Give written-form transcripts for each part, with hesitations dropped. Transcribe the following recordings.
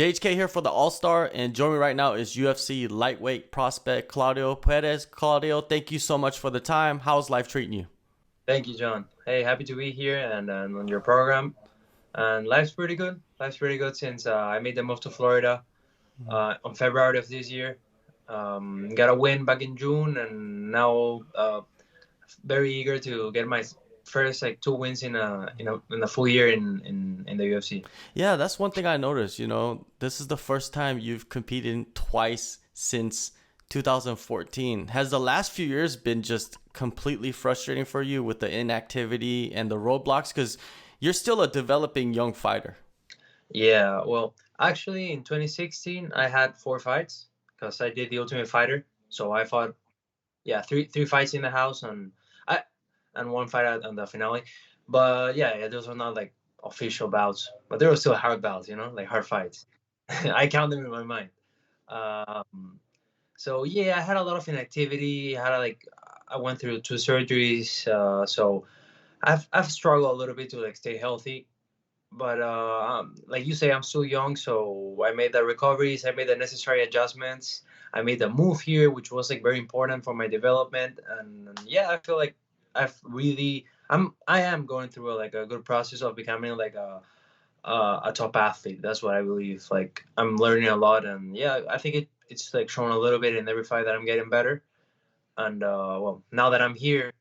JHK here for the AllStar, and joining me right now is UFC lightweight prospect Claudio Puelles. Claudio, thank you so much for the time. How's life treating you? Thank you, John. Hey, happy to be here and on your program. And life's pretty good. Life's pretty good since I made the move to Florida on February of this year. Got a win back in June, and now very eager to get my first like two wins in a full year in the UFC. Yeah, that's one thing I noticed. This is the first time you've competed twice since 2014. Has the last few years been just completely frustrating for you with the inactivity and the roadblocks? Because you're still a developing young fighter. Yeah, well, actually in 2016 I had four fights because I did the Ultimate Fighter. So I fought three fights in the house I and one fight on the finale. But yeah, those were not like official bouts, but they were still hard bouts, like hard fights. I count them in my mind. Um, so yeah, I had a lot of inactivity. I went through two surgeries, so I've struggled a little bit to like stay healthy. But like you say, I'm still young, so I made the recoveries. I made the necessary adjustments. I made the move here, which was like very important for my development. And yeah, I feel like I am going through like a good process of becoming like a top athlete. That's what I believe. Like I'm learning a lot, and yeah, I think it's like showing a little bit in every fight that I'm getting better. And well, now that I'm here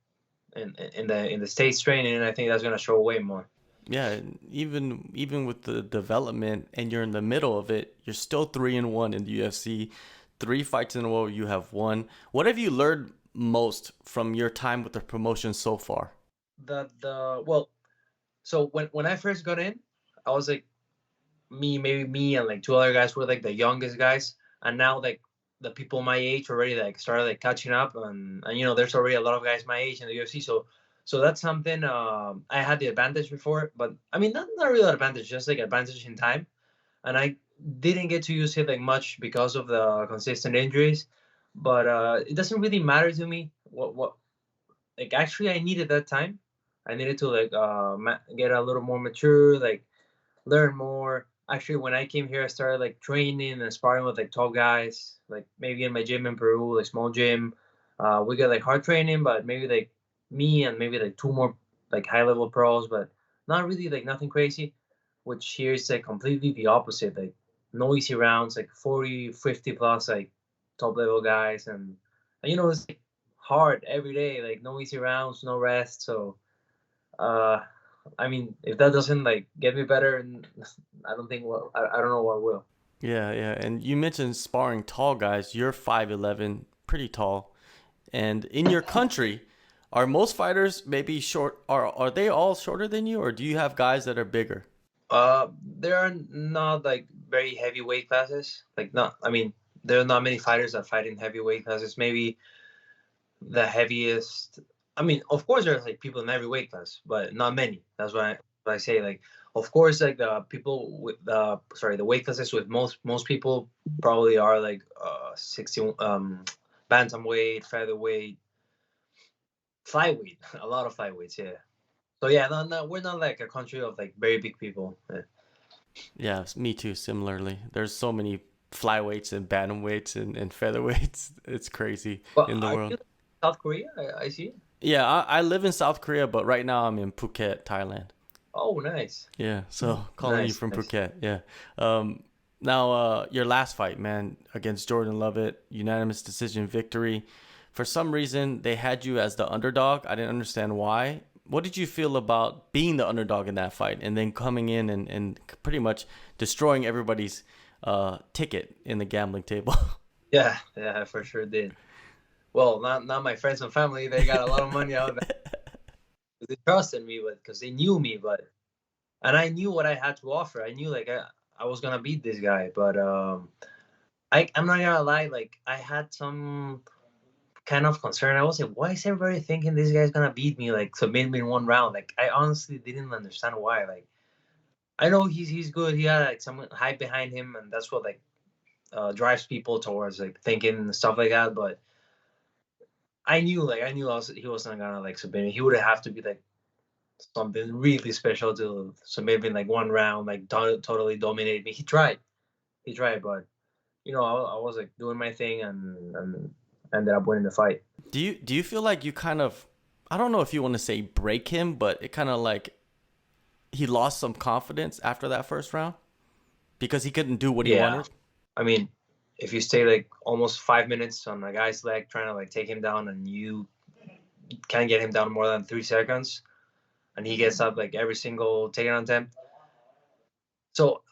in the States training, I think that's gonna show way more. Yeah, and even with the development and you're in the middle of it, you're still 3-1 in the UFC. Three fights in a row you have won. What have you learned most from your time with the promotion so far? The well, so when I first got in, I was like maybe me and like two other guys were like the youngest guys, and now like the people my age already like started like catching up, and there's already a lot of guys my age in the UFC, so that's something I had the advantage before, but I mean not really advantage, just like advantage in time, and I didn't get to use it like much because of the consistent injuries, but it doesn't really matter to me what like actually I needed that time. I needed to like get a little more mature, like learn more. Actually, when I came here, I started like training and sparring with like top guys, like maybe in my gym in Peru, like small gym. We got like hard training, but maybe like me and maybe like two more like high level pros, but not really like nothing crazy. Which here is like completely the opposite, like no easy rounds, like 40, 50 plus like top level guys, and it's like hard every day, like no easy rounds, no rest. So uh, I mean, if that doesn't like get me better, I don't think I don't know what will. Yeah, yeah. And you mentioned sparring tall guys. You're 5'11", pretty tall. And in your country, are most fighters maybe short? Are they all shorter than you, or do you have guys that are bigger? There are not like very heavy weight classes. Like not, I mean, there are not many fighters that fight in heavy weight classes. Maybe the heaviest. I mean, of course, there's like people in every weight class, but not many. That's what I say. Like, of course, like the people with the weight classes with most people probably are like 60 bantamweight, featherweight, flyweight, a lot of flyweights. Yeah. So yeah, no, we're not like a country of like very big people. Yeah. Yeah, me too. Similarly, there's so many flyweights and bantamweights and featherweights. It's crazy But in the are world. you South Korea? I see. Yeah, I live in South Korea, but right now I'm in Phuket, Thailand. Oh, nice, Yeah, so calling you nice, from nice. Phuket. Yeah. Now, your last fight, man, against Jordan Lovett, unanimous decision victory. For some reason, they had you as the underdog. I didn't understand why. What did you feel about being the underdog in that fight and then coming in and pretty much destroying everybody's ticket in the gambling table? Yeah, yeah, I for sure did. Well, not my friends and family. They got a lot of money out of that. They trusted me, but because they knew me, but and I knew what I had to offer. I knew like I was gonna beat this guy, but I'm not gonna lie. Like I had some kind of concern. I was like, why is everybody thinking this guy's gonna beat me? Like submit me in one round. Like I honestly didn't understand why. Like I know he's good. He had like some hype behind him, and that's what like drives people towards like thinking stuff like that. But I knew also he wasn't gonna like submit me. He would have to be like something really special to submit me in like one round, like totally dominate me. He tried. he tried, but I was like doing my thing and ended up winning the fight. Do you feel like you kind of, I don't know if you want to say break him, but it kind of like he lost some confidence after that first round because he couldn't do what he Yeah, wanted? I mean, if you stay like almost 5 minutes on a guy's leg trying to like take him down and you can't get him down more than 3 seconds, and he gets up like every single takedown attempt. So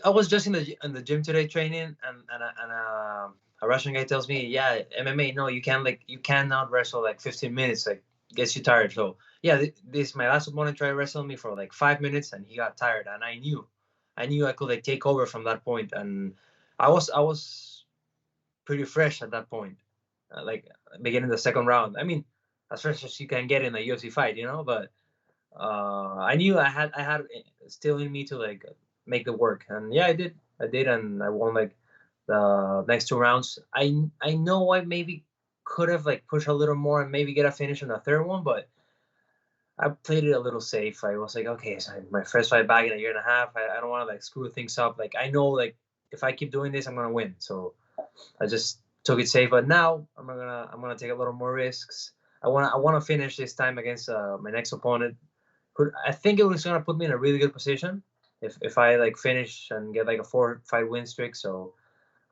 I was just in the gym today training, and a Russian guy tells me, yeah, MMA, no, you cannot wrestle like 15 minutes, like gets you tired. So yeah, this my last opponent tried wrestling me for like 5 minutes, and he got tired, and I knew I could like take over from that point, and I was pretty fresh at that point, like beginning the second round. I mean, as fresh as you can get in a UFC fight, but I knew I had still in me to like make it work, and yeah, I did, and I won like the next 2 rounds. I know I maybe could have like pushed a little more and maybe get a finish in the third one, but I played it a little safe. I was like, okay, so my first fight back in a year and a half. I don't want to like screw things up. Like I know like if I keep doing this, I'm gonna win. So I just took it safe. But now I'm gonna take a little more risks. I wanna finish this time against my next opponent. I think it was gonna put me in a really good position if I like finish and get like a 4 fight win streak. So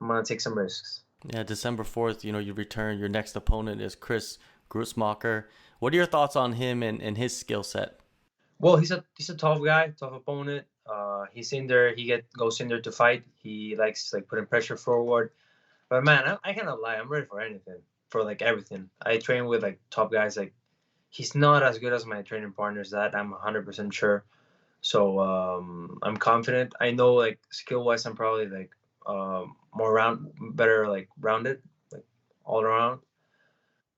I'm gonna take some risks. Yeah, December 4th, you return. Your next opponent is Chris Gruetzemacher. What are your thoughts on him and his skill set? Well, he's a tough guy, tough opponent. He's in there. Goes in there to fight. He likes like putting pressure forward. But man, I cannot lie. I'm ready for anything, for like everything. I train with like top guys. Like he's not as good as my training partners. That I'm 100% sure. So I'm confident. I know like skill wise, I'm probably like better like rounded, like all around.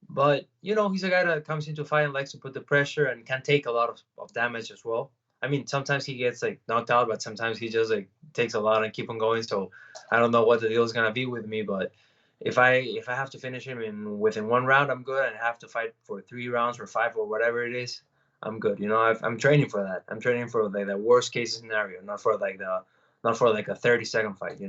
But he's a guy that comes into a fight and likes to put the pressure and can take a lot of damage as well. I mean, sometimes he gets like knocked out, but sometimes he just like takes a lot and keep on going. So I don't know what the deal is gonna be with me, but if I have to finish him within 1 round, I'm good. And I have to fight for 3 rounds or 5 or whatever it is, I'm good. I'm training for that. I'm training for like the worst case scenario, not for like a 30-second fight.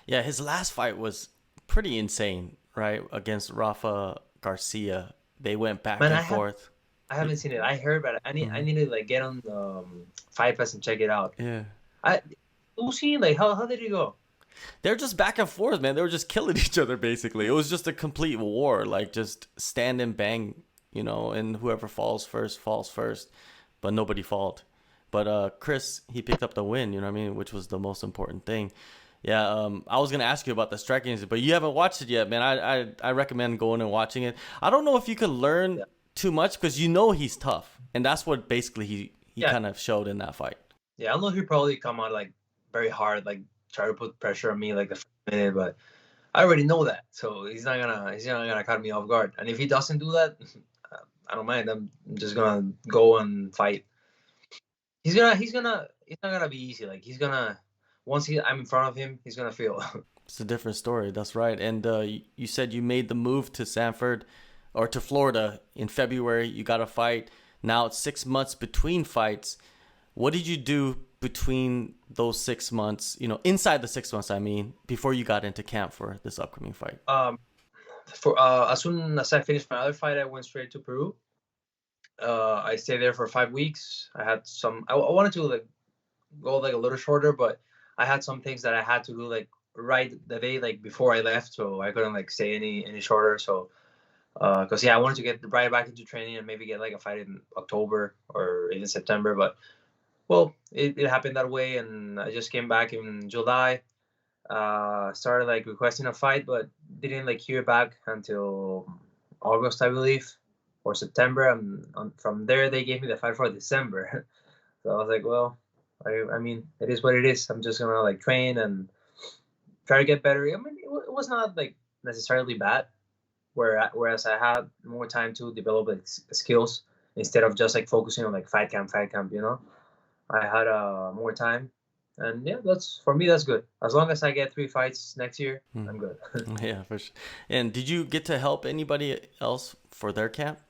Yeah, his last fight was pretty insane, right? Against Rafa Garcia. They went back Man, and I have forth. I haven't seen it. I heard, but I Mhm. need to like get on the Fight Pass and check it out. Yeah. I Uzi, like how did it go? They're just back and forth, man. They were just killing each other, basically. It was just a complete war, like just stand and bang, and whoever falls first, but nobody fought. But Chris, he picked up the win, you know what I mean, which was the most important thing. Yeah, I was gonna ask you about the striking, but you haven't watched it yet, man. I recommend going and watching it. I don't know if you could learn Yeah, too much because he's tough, and that's what basically he yeah, kind of showed in that fight. yeah. I know he probably come out like very hard, like try to put pressure on me like the first minute, but I already know that, so he's not gonna cut me off guard. And if he doesn't do that, I don't mind. I'm just gonna go and fight. It's not gonna be easy. Like he's gonna once I'm in front of him, he's gonna feel. It's a different story. That's right. And you said you made the move to Sanford or to Florida in February. You got a fight. Now it's 6 months between fights. What did you do between those 6 months, inside the 6 months, I mean, before you got into camp for this upcoming fight? um, for as soon as I finished my other fight, I went straight to Peru. I stayed there for 5 weeks. I had some. I wanted to like go like a little shorter, but I had some things that I had to do like right the day like before I left, so I couldn't like stay any shorter. So because yeah, I wanted to get right back into training and maybe get like a fight in October or even September. But well, it happened that way, and I just came back in July. Started like requesting a fight, but didn't like hear back until August, I believe, or September. And from there, they gave me the fight for December. So I was like, well, I mean, it is what it is. I'm just gonna like train and try to get better. I mean, it was not like necessarily bad. Whereas I had more time to develop like skills instead of just like focusing on like fight camp. I had more time, and yeah, that's for me. That's good. As long as I get 3 fights next year, Hmm. I'm good. Yeah, for sure. And did you get to help anybody else for their camp?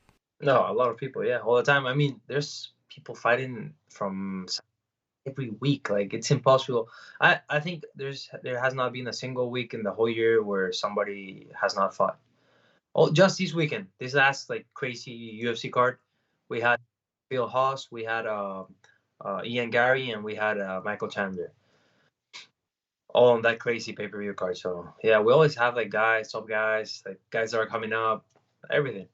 No, a lot of people, yeah, all the time. I mean, there's people fighting from. every week. Like it's impossible. I think there has not been a single week in the whole year where somebody has not fought. Oh, just this weekend, this last like crazy UFC card, we had Phil Haas, we had Ian Gary, and we had Michael Chandler, all on that crazy pay per view card. So yeah, we always have like guys, top guys, like guys that are coming up, everything.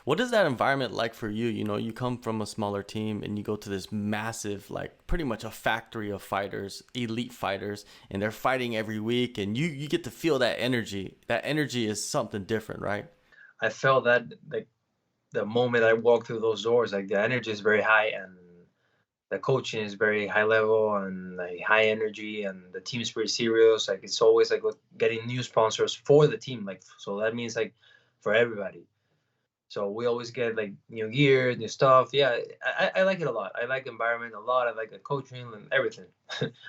What is that environment like for you? You know, you come from a smaller team and you go to this massive, like pretty much a factory of fighters, elite fighters, and they're fighting every week, and you get to feel that energy. That energy is something different, right? I felt that like the moment I walked through those doors, like the energy is very high and the coaching is very high level and like high energy and the team is pretty serious. Like it's always like getting new sponsors for the team. Like so that means like for everybody. So we always get like new gear, new stuff. Yeah, I like it a lot. I like the environment a lot. I like the coaching and everything.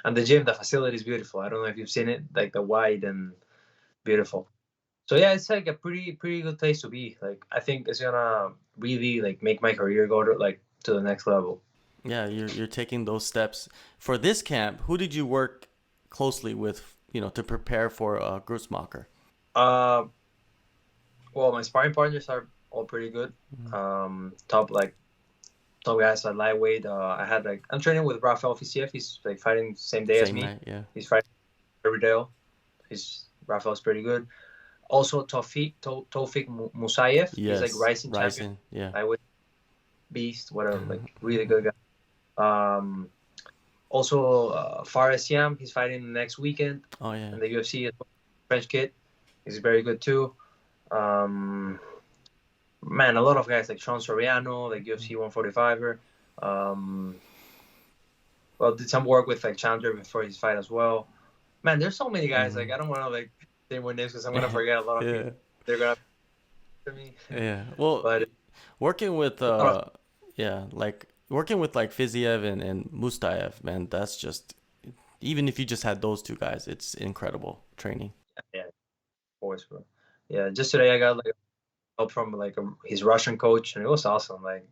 And the gym, the facility is beautiful. I don't know if you've seen it, like the wide and beautiful. So yeah, it's like a pretty good place to be. Like I think it's gonna really like make my career go to the next level. Yeah, you're taking those steps. For this camp, who did you work closely with, you know, to prepare for Gruetzemacher? Uh, well, my sparring partners are all pretty good. Mhm. Top guys at lightweight. I had like I'm training with Rafael Fiziev. He's like fighting same day as Same me. night, yeah. He's fighting every day. He's Rafael's pretty good. Also, Tofik Musayev. He's like Yes, rising champion, Ryzen, yeah. lightweight beast, whatever. Like really good guy. Um, Also, Fares Yam. He's fighting next weekend Oh yeah. in the UFC. French kid. He's very good too. Um, Man, a lot of guys like Sean Soriano, like UFC 145er. Um, well, did some work with like Chandler before his fight as well. Man, there's so many guys. Like Hmm. I don't want to like say more names because I'm gonna forget a lot of people. Yeah. They're gonna to me, Yeah. Well, but working with a lot of yeah, like working with like Fiziev and Mustayev, man, that's just even if you just had those two guys, it's incredible training. yeah, of course, bro. Yeah, just today I got like help from like his Russian coach, and it was awesome. Like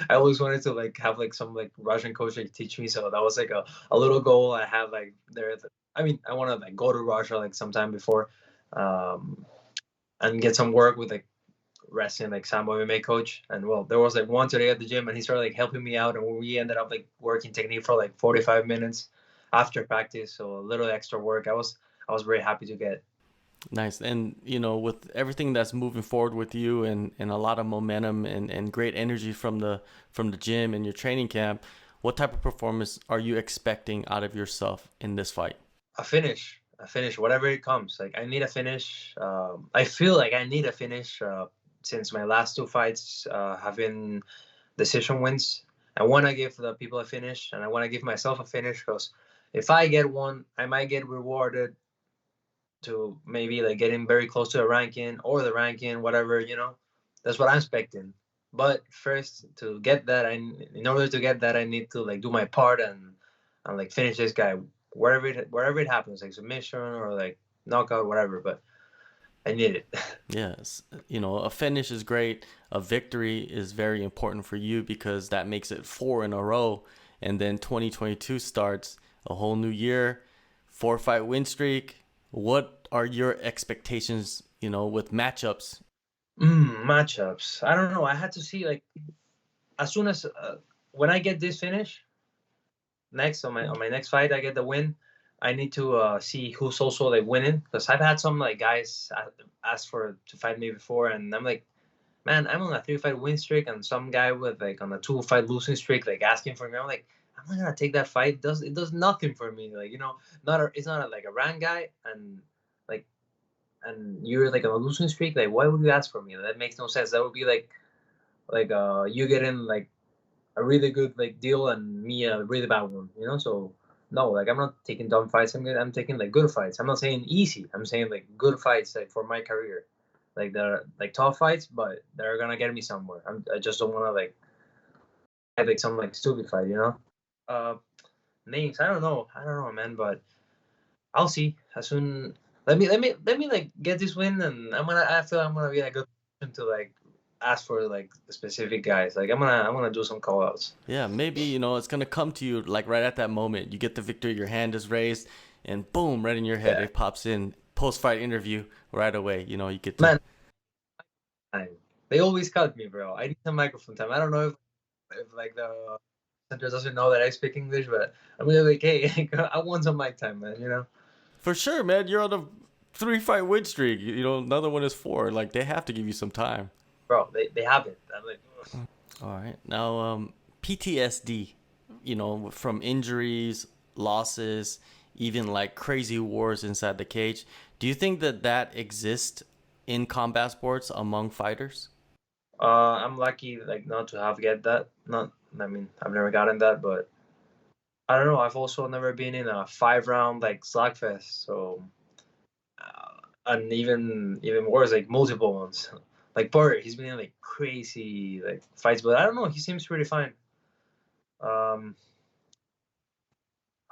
I always wanted to like have like some like Russian coach like teach me, so that was like a little goal I have like there. I mean, I want to like go to Russia like sometime before, um, and get some work with like wrestling like Sambo MMA coach. And well, there was like one today at the gym, and he started like helping me out, and we ended up like working technique for like 45 minutes after practice. So a little extra work. I was very happy to get. Nice. And you know, with everything that's moving forward with you and a lot of momentum and great energy from the gym and your training camp, what type of performance are you expecting out of yourself in this fight? A finish, whatever it comes. Like I need a finish. I feel like I need a finish since my last two fights have been decision wins. I want to give the people a finish, and I want to give myself a finish because if I get one, I might get rewarded to maybe like getting very close to the ranking or the ranking, whatever, you know. That's what I'm expecting. But first, to get that, in order to get that, I need to like do my part and like finish this guy wherever it happens, like submission or like knockout, whatever. But I need it. Yes, you know, a finish is great. A victory is very important for you because that makes it four in a row. And then 2022 starts, a whole new year, four fight win streak. What are your expectations, you know, with matchups? Matchups. I don't know. I had to see like as soon as when I get this finish next on my next fight, I get the win. I need to see who's also like winning because I've had some like guys ask for to fight me before, and I'm like, man, I'm on a 3 fight win streak, and some guy with like on a 2 fight losing streak like asking for me. I'm like, I'm not gonna take that fight. It does nothing for me. Like you know, it's not like a rank guy, and like and you're like on a losing streak. Like why would you ask for me? That makes no sense. That would be like you getting like a really good like deal and me a really bad one. You know, so no, like I'm not taking dumb fights. I'm taking like good fights. I'm not saying easy. I'm saying like good fights like for my career. Like they're like tough fights, but they're gonna get me somewhere. I just don't want to like have like some like stupid fight, you know. Uh, Names, I don't know, man. But I'll see as soon. Let me like get this win, and I feel I'm gonna be in a good position to like ask for like the specific guys. Like I'm gonna do some call outs. Yeah, maybe, it's gonna come to you like right at that moment. You get the victory, your hand is raised, and boom, right in your head, Yeah, it pops in. Post-fight interview right away. You get to. man. They always cut me, bro. I need some microphone time. I don't know if like the center doesn't know that I speak English, but I'm really like, hey, I want some mic time, man. You know, For sure, man. You're on a 3-fight win streak. Another one is 4. Like they have to give you some time. bro. They haven't. I'm like, ugh. All right. Now, PTSD, from injuries, losses, even like crazy wars inside the cage. Do you think that exists in combat sports among fighters? I'm lucky like not to have get that. Not, I mean, I've never gotten that, but I don't know. I've also never been in a 5 round like slugfest. So and even worse, like multiple ones. Like Porter, he's been in like crazy like fights, but I don't know. He seems pretty fine. Um,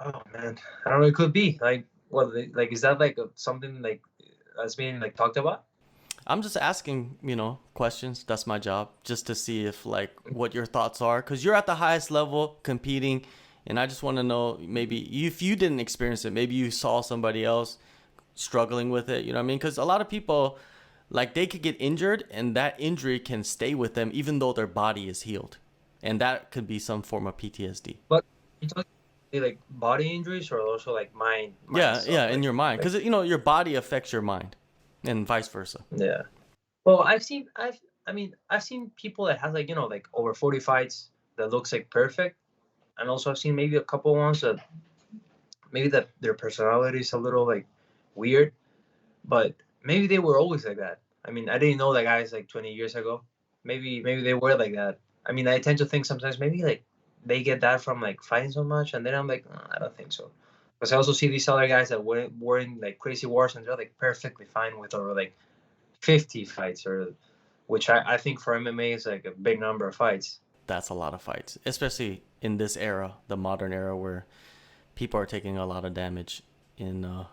oh man, I don't know. It could be like what like is that like something like that's being like talked about? I'm just asking, questions. That's my job, just to see if like what your thoughts are, because you're at the highest level competing, and I just want to know maybe if you didn't experience it, maybe you saw somebody else struggling with it. You know what I mean? Because a lot of people, like they could get injured, and that injury can stay with them even though their body is healed, and that could be some form of PTSD. But you talking like body injuries or also like mind Yeah, stuff yeah, in your mind, because your body affects your mind, and vice versa. yeah. Well, I've seen people that has like like over 40 fights that looks like perfect, and also I've seen maybe a couple ones that maybe that their personality is a little like weird, but maybe they were always like that. I mean, I didn't know that guys like 20 years ago. Maybe they were like that. I mean, I tend to think sometimes maybe like they get that from like fighting so much, and then I'm like, I don't think so. Because I also see these other guys that were in like crazy wars and they're like perfectly fine with over like 50 fights, or which I think for MMA is like a big number of fights. That's a lot of fights, especially in this era, the modern era, where people are taking a lot of damage in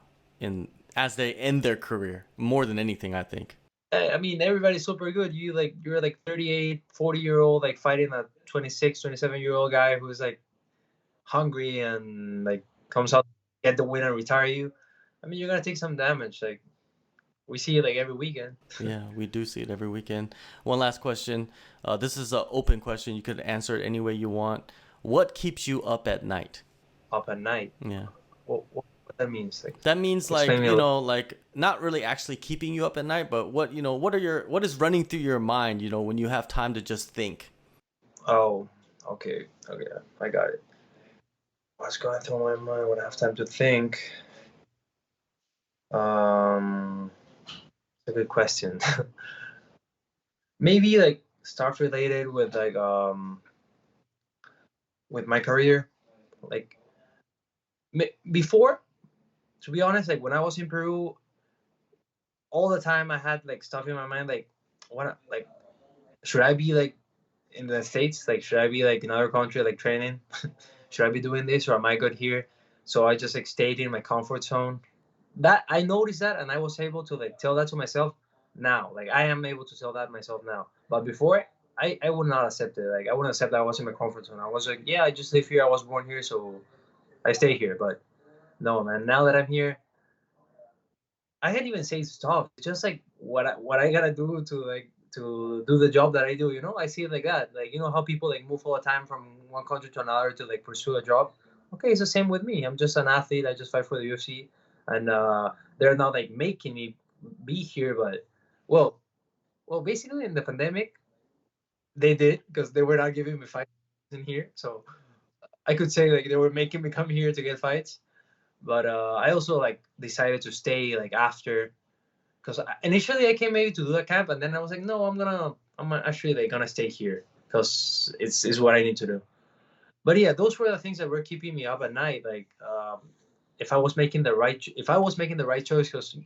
as they end their career, more than anything, I think. I mean, everybody's super good. You're like 38, 40-year old like fighting a 26, 27-year-old guy who's like hungry and like comes out get the win and retire you. I mean, you're gonna take some damage. Like we see it like every weekend. Yeah, we do see it every weekend. One last question. This is an open question. You could answer it any way you want. What keeps you up at night? Up at night. Yeah. What that means? Like That means like, explain me a little. like not really actually keeping you up at night, but what is running through your mind, when you have time to just think? Oh, okay, I got it. What's going through my mind when I have time to think? It's a good question. Maybe like stuff related with my career. Like before, to be honest, like when I was in Peru, all the time I had like stuff in my mind like what like should I be like in the States? Like should I be like in another country like training? Should I be doing this or am I good here? So I just like stayed in my comfort zone. That I noticed that and I was able to like tell that to myself now. Like I am able to tell that myself now. But before I would not accept it. Like I wouldn't accept that I was in my comfort zone. I was like, yeah, I just live here. I was born here, so I stay here. But no, man. Now that I'm here, I can't even say stop. It's just like what I gotta do to like to do the job that I do. I see it like that. Like how people like move all the time from one country to another to like pursue a job. Okay, it's the same with me. I'm just an athlete. I just fight for the UFC, and they're not like making me be here. But well, basically in the pandemic they did because they were not giving me fights in here. So I could say like they were making me come here to get fights. But I also like decided to stay like after because initially I came maybe to do a camp, and then I was like, no, I'm actually like gonna stay here because it's what I need to do. But yeah, those were the things that were keeping me up at night. Like if I was making the right choice, because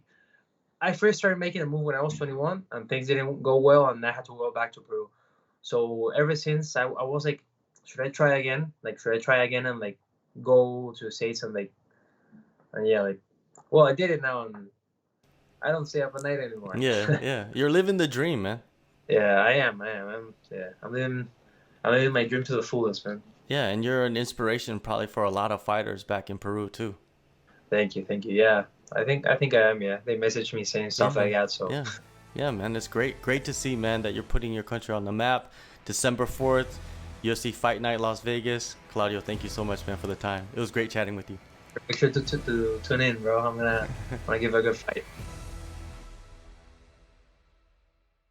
I first started making a move when I was 21, and things didn't go well, and I had to go back to Peru. So ever since I was like, should I try again? Like, should I try again and like go to the States and like, and yeah, like, well, I did it now, and I don't stay up at night anymore. Yeah, yeah. You're living the dream, man. Yeah, I am. I'm living my dream to the fullest, man. Yeah, and you're an inspiration probably for a lot of fighters back in Peru too. Thank you. Yeah, I think I am. Yeah, they messaged me saying Yeah, stuff like man. that. So Yeah. Yeah, man. It's great to see, man, that you're putting your country on the map. December 4th, UFC Fight Night, Las Vegas. Claudio, thank you so much, man, for the time. It was great chatting with you. make sure to tune in, bro. I'm gonna give a good fight.